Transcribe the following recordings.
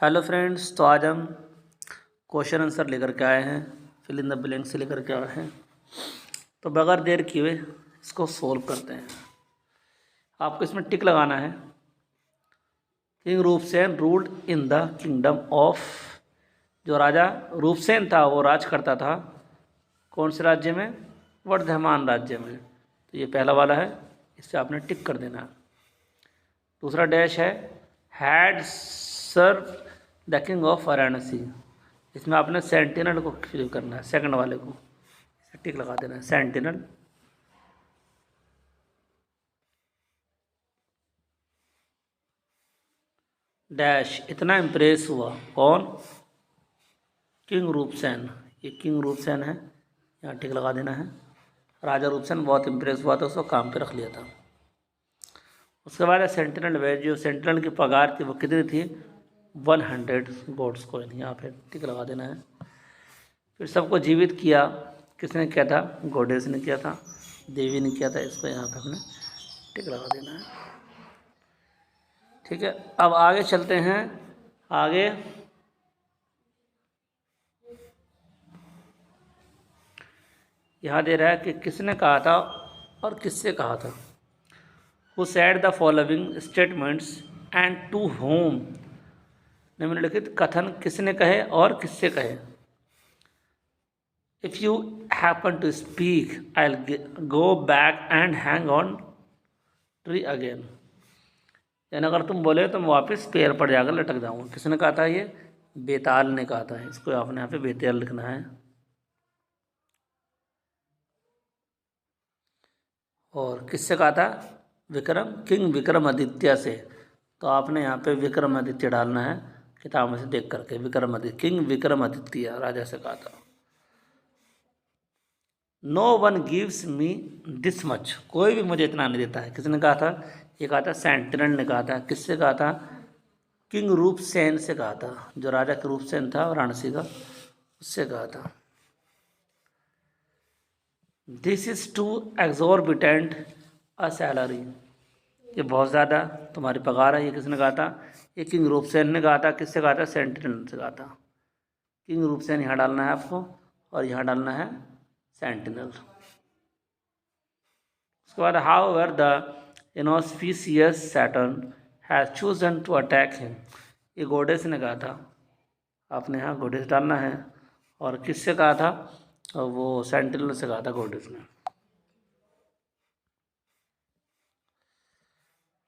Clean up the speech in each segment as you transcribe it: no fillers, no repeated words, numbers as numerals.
Hello friends, तो आज हम क्वेश्चन आंसर लेकर के आए हैं, फिल इन द ब्लैंक से लेकर के आए हैं। तो बगैर देर किए इसको सोल्व करते हैं। आपको इसमें टिक लगाना है। King Roopsen ruled in the kingdom of. जो राजा रूपसेन था वो राज करता था कौन से राज्य में? वर्धमान राज्य में। तो ये पहला वाला है, इससे आपने टिक कर देना। दूसरा डैश है had serve the king of Varanasi. इसमें आपने सेंटिनल को फिल करना है, सेकंड वाले को टिक लगा देना है, सेंटिनल। डैश इतना इम्प्रेस हुआ कौन? किंग रूपसेन। ये किंग रूपसेन है, यहाँ टिक लगा देना है। राजा रूपसेन बहुत इम्प्रेस हुआ था, उसको काम पे रख लिया था। उसके बाद है सेंटिनल वेज। जो सेंटिनल की पगार थी वो कितनी थी? 100 गोल्ड्स कॉइन। यहाँ पे टिक लगा देना है। फिर सबको जीवित किया, किसने किया था? गॉडेस ने किया था, देवी ने किया था। इसको यहाँ पे हमने टिक लगा देना है। ठीक है, अब आगे चलते हैं। आगे यहाँ दे रहा है कि किसने कहा था और किससे कहा था। Who said the following statements and to whom. निम्नलिखित कथन किसने कहे और किससे कहे? If you happen to speak I will go back and hang on tree again. यानी अगर तुम बोले तो मैं वापस पेड़ पर जाकर लटक जाऊंगा। किसने कहा था? ये बेताल ने कहा था। इसको आपने यहाँ पे बेताल लिखना है। और किससे कहा था? विक्रम, किंग विक्रमादित्य से। तो आपने यहाँ पे विक्रमादित्य डालना है, किताब में से देख करके। विक्रमादित्य, किंग विक्रमादित्य राजा से कहा था। No one gives me this much. कोई भी मुझे इतना नहीं देता है। किसने कहा था? ये कहा था सेंटिनल ने कहा था। किससे कहा था? किंग रूपसेन से कहा था। जो राजा के रूपसेन था वाराणसी का, उससे कहा था। This is too exorbitant a salary. ये बहुत ज़्यादा तुम्हारी पगार है। ये किसने कहा था? ये किंग रूपसेन ने कहा था। किससे कहा था? सेंटिनल से कहा था। किंग रूपसेन यहाँ डालना है आपको, और यहाँ डालना है सेंटिनल। उसके बाद however the inauspicious Saturn has chosen to attack him. ये गोडेस ने कहा था। आपने यहाँ गोडेस डालना है। और किससे कहा था? और वो सेंटिनल से कहा था, गोडेस ने।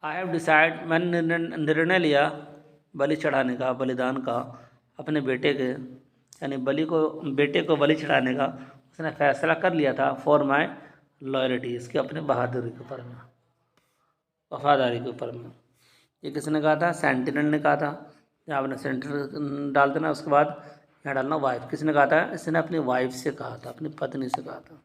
आई हैव डिसाइड, मैंने निर्णय लिया बलि चढ़ाने का, बलिदान का, अपने बेटे के, यानी बेटे को बलि चढ़ाने का उसने फैसला कर लिया था। फॉर माई लॉयल्टी, इसके अपने बहादुरी के ऊपर में, वफादारी के ऊपर में। ये किसने कहा था? सेंटिनल ने कहा था। यहाँ आपने सेंटिनल डाल देना। उसके बाद यहाँ डालना वाइफ। किसने कहा था? इसने अपनी वाइफ से कहा था, अपनी पत्नी से कहा था।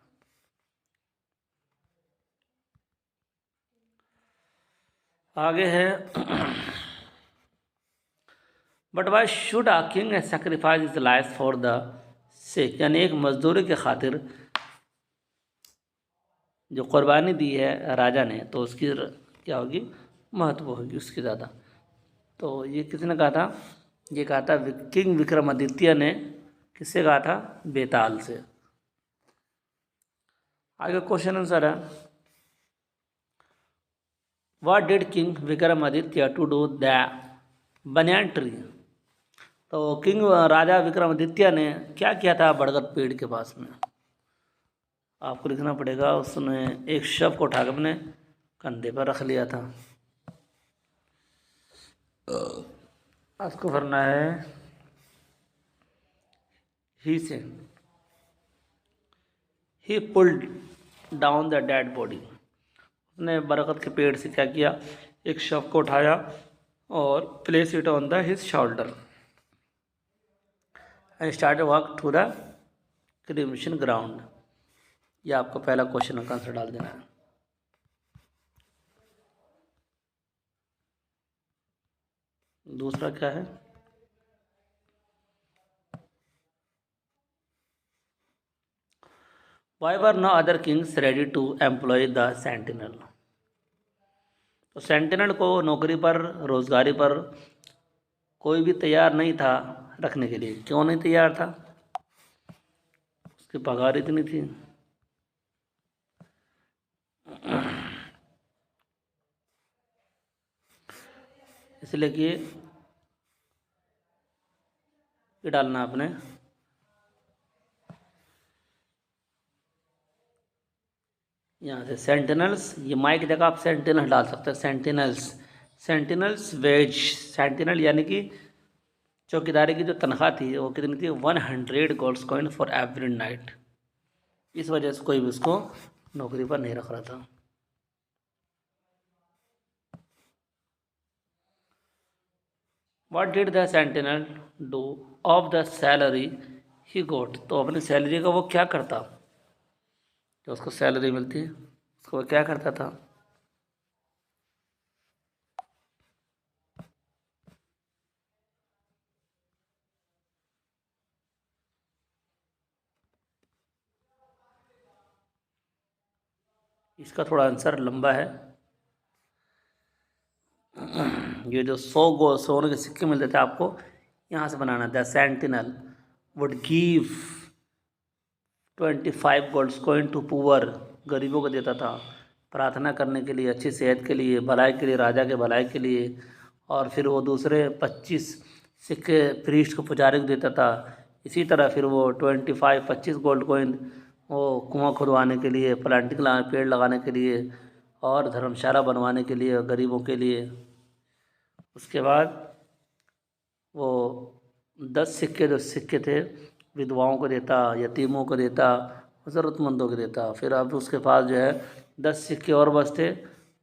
आगे है but why should a king sacrifice his life for the sake. यानी एक मजदूरी के खातिर जो कुर्बानी दी है राजा ने, तो उसकी क्या होगी? महत्व होगी उसकी ज़्यादा। तो ये किसने कहा था? ये कहा था किंग विक्रमादित्य ने। किससे कहा था? बेताल से। आगे क्वेश्चन आंसर है what did king Vikramaditya to do the banyan tree. तो किंग राजा विक्रमादित्य ने क्या किया था बरगद पेड़ के पास में? आपको लिखना पड़ेगा। उसने एक शव को उठा के अपने कंधे पर रख लिया था। आपको भरना है ही से। ही pulled down the dead body. उसने बरगद के पेड़ से क्या किया? एक शव को उठाया और place it on the his shoulder and start walk to the cremation ground. ये आपको पहला क्वेश्चन का आंसर डाल देना है। दूसरा क्या है? Why were no other kings ready to employ the sentinel. तो सेंटिनल को नौकरी पर, रोजगारी पर कोई भी तैयार नहीं था रखने के लिए। क्यों नहीं तैयार था? उसकी पगार इतनी थी। इसलिए कि ये डालना आपने यहाँ से सेंटिनल्स। ये माइक जगह आप सेंटिनल डाल सकते हैं, सेंटिनल्स। सेंटिनल्स वेज, सेंटिनल यानी कि चौकीदारी की जो तनख्वाह थी वो कितनी थी? 100 gold coin for every night. इस वजह से कोई भी उसको नौकरी पर नहीं रख रहा था। What did the sentinel do of the salary he got? तो अपनी सैलरी का वो क्या करता? जो उसको सैलरी मिलती है उसको वो क्या करता था? इसका थोड़ा आंसर लंबा है। ये जो 100 सोने के सिक्के मिलते थे आपको, यहाँ से बनाना था। Sentinel would give 25 gold coin to poor, गरीबों को देता था प्रार्थना करने के लिए, अच्छी सेहत के लिए, भलाई के लिए, राजा के भलाई के लिए। और फिर वो दूसरे 25 सिक्के प्रीस्ट को, पुजारी को देता था। इसी तरह फिर वो 25 गोल्ड कॉइन वो कुआं खुदवाने के लिए, प्लांटिंग पेड़ लगाने के लिए, और धर्मशाला बनवाने के लिए गरीबों के लिए। उसके बाद वो 10 सिक्के जो सिक्के थे विधवाओं को देता, यतीमों को देता, ज़रूरतमंदों को देता। फिर अब उसके पास जो है 10 सिक्के और बचते,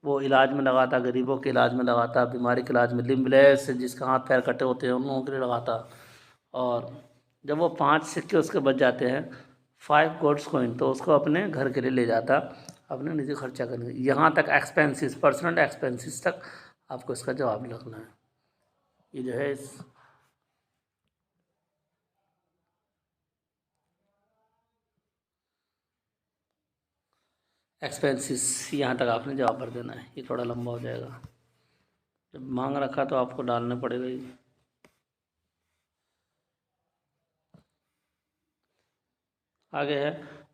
वो इलाज में लगाता, गरीबों के इलाज में लगाता, बीमारी के इलाज में, लिम्बलेस जिसका हाथ पैर कटे होते हैं उन लोगों के लिए लगाता। और जब वो 5 सिक्के उसके बच जाते हैं, 5 गोल्ड कॉइन, तो उसको अपने घर के लिए ले जाता, अपने निजी खर्चा करने। यहाँ तक एक्सपेंसिस, पर्सनल एक्सपेंसिस तक आपको इसका जवाब लिखना है। ये जो है एक्सपेंसिस, यहाँ तक आपने जवाब भर देना है। ये थोड़ा लंबा हो जाएगा, जब मांग रखा तो आपको डालना पड़ेगा ही। आगे है,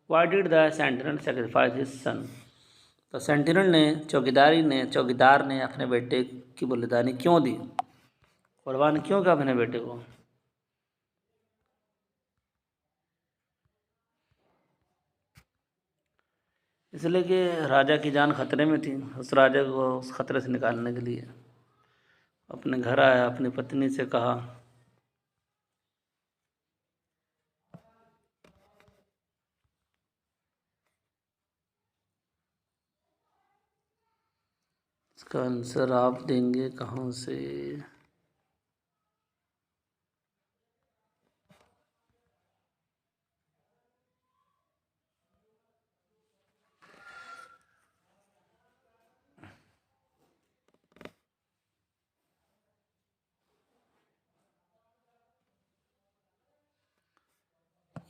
why did the sentinel sacrifice his son? तो सेंटिनल ने, चौकीदार ने अपने बेटे की बलिदानी क्यों दी? कुर्बान क्यों किया अपने बेटे को? इसलिए कि राजा की जान खतरे में थी। उस राजा को उस खतरे से निकालने के लिए अपने घर आया, अपनी पत्नी से कहा। इसका आंसर आप देंगे कहाँ से?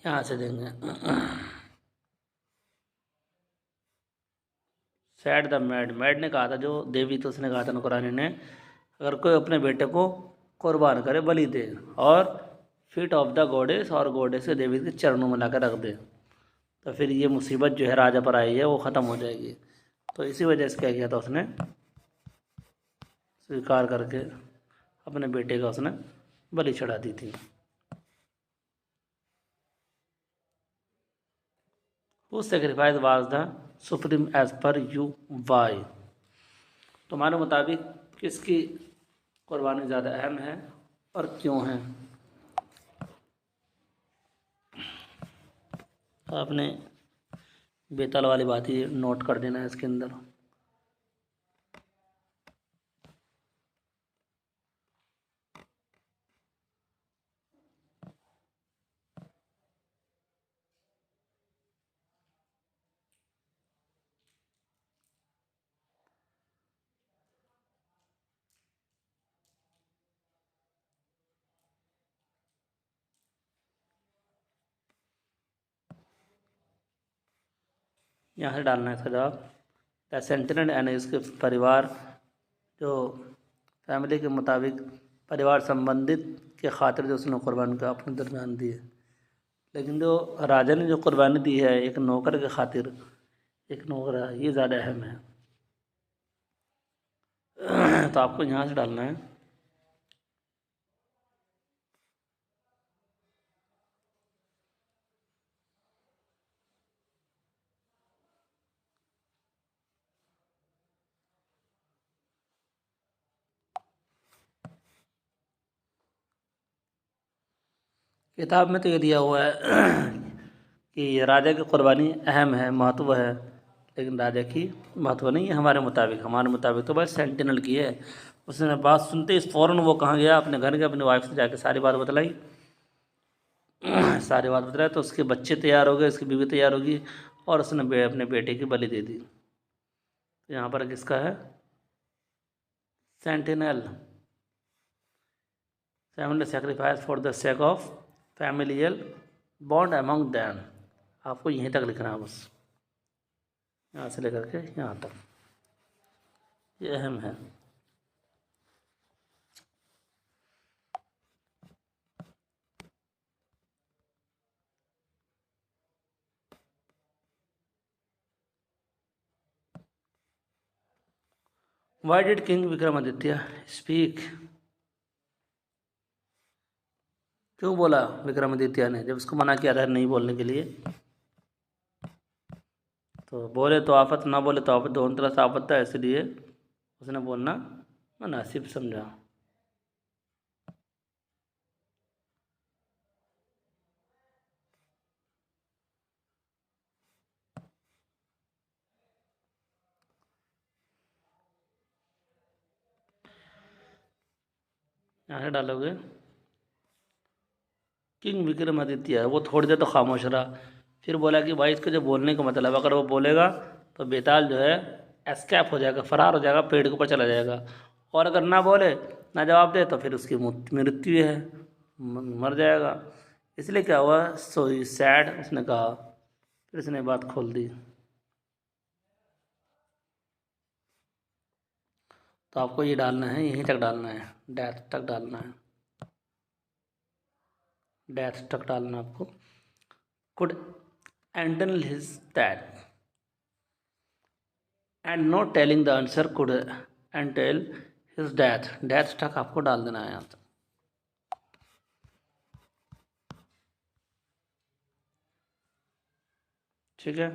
यहाँ से देंगे। सैड द मैड, मैड ने कहा था, जो देवी तो उसने कहा था नौकरानी ने, अगर कोई अपने बेटे को कुर्बान करे, बलि दे, और फीट ऑफ द गॉडेस, और गॉडेस के, देवी के चरणों में लाकर रख दे, तो फिर ये मुसीबत जो है राजा पर आई है वो ख़त्म हो जाएगी। तो इसी वजह से क्या किया था उसने, स्वीकार करके अपने बेटे का उसने बलि चढ़ा दी थी। वो sacrifice was the supreme as per you, why? तुम्हारे मुताबिक किसकी कुर्बानी ज़्यादा अहम है और क्यों है? तो आपने बेताल वाली बात ही नोट कर देना है इसके अंदर। यहाँ से डालना है इसका जवाब। द सेंटिनल यानी इसके परिवार, जो फैमिली के मुताबिक परिवार संबंधित के खातिर जो उसने कुर्बान का अपने दरमियान दी है। लेकिन जो राजा ने जो कुर्बानी दी है एक नौकर के खातिर, एक नौकर है, ये ज़्यादा अहम है। तो आपको यहाँ से डालना है किताब में तो ये दिया हुआ है कि राजा की कुर्बानी अहम है, महत्व है, लेकिन राजा की महत्व नहीं है हमारे मुताबिक। हमारे मुताबिक तो बस सेंटिनल की है। उसने बात सुनते ही फ़ौरन वो कहाँ गया, अपने घर के अपनी वाइफ से जाके सारी बात बतलाई। सारी बात बतलाई तो उसके बच्चे तैयार हो गए, उसकी बीवी तैयार होगी, और उसने अपने बेटे की बलि दे दी। तो यहाँ पर किसका है, sentinel, family sacrifice for the sake of familial bond among them. आपको यहीं तक लिखना है बस, यहाँ से लेकर के यहाँ तक, ये अहम है। Why did king Vikramaditya speak, क्यों बोला विक्रमादित्य ने जब उसको मना किया था नहीं बोलने के लिए। तो बोले तो आफत, ना बोले तो आफत, दोनों तरह से आफत था, इसलिए उसने बोलना मुनासिब समझा। यहाँ डालोगे किंग विक्रमादित्य है, वो थोड़ी देर तो खामोश रहा, फिर बोला कि भाई इसको जो बोलने का मतलब, अगर वो बोलेगा तो बेताल जो है एस्केप हो जाएगा, फरार हो जाएगा, पेड़ के ऊपर चला जाएगा, और अगर ना बोले, ना जवाब दे, तो फिर उसकी मृत्यु है, मर जाएगा। इसलिए क्या हुआ, सो सैड उसने कहा, फिर उसने बात खोल दी। तो आपको ये डालना है, यहीं तक डालना है, डेथ तक डालना है, डेथ तक डालना है आपको। Could Anton his that and not telling the answer could entail his death, death तक आपको डाल देना है यहाँ तक। ठीक है,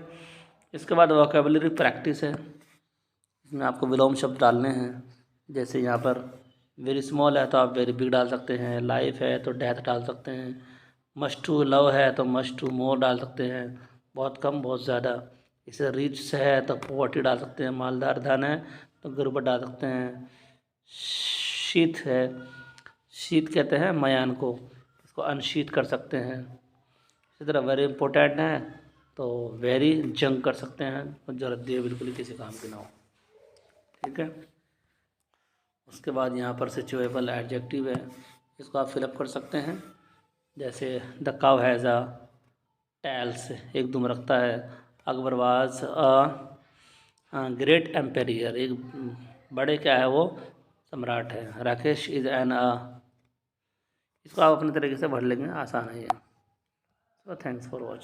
इसके बाद वोकेबलरी प्रैक्टिस है, इसमें आपको विलोम शब्द डालने हैं। जैसे यहाँ पर वेरी स्मॉल है तो आप वेरी बिग डाल सकते हैं, लाइफ है तो डेथ डाल सकते हैं, मस्ट टू लव है तो मस्ट टू मोर डाल सकते हैं, बहुत कम बहुत ज़्यादा। इसे रिच है तो पॉवर्टी डाल सकते हैं, मालदार धन है तो गुर्बत डाल सकते हैं। शीत है, शीत कहते हैं मयान को, इसको अनशीत कर सकते हैं। इसी तरह वेरी इंपॉर्टेंट है तो वेरी जंग कर सकते हैं, जरूरत दिए बिल्कुल ही किसी काम की ना हो। ठीक है, उसके बाद यहाँ पर सिचुएबल एडजेक्टिव है, इसको आप फिलअप कर सकते हैं। जैसे द काव हैज़ अ टैल्स, एक दुम रखता है। Akbar was a great Imperial, एक बड़े क्या है वो सम्राट है। राकेश इज एन इसको आप अपने तरीके से भर लेंगे, आसान है ये। So thanks for watching.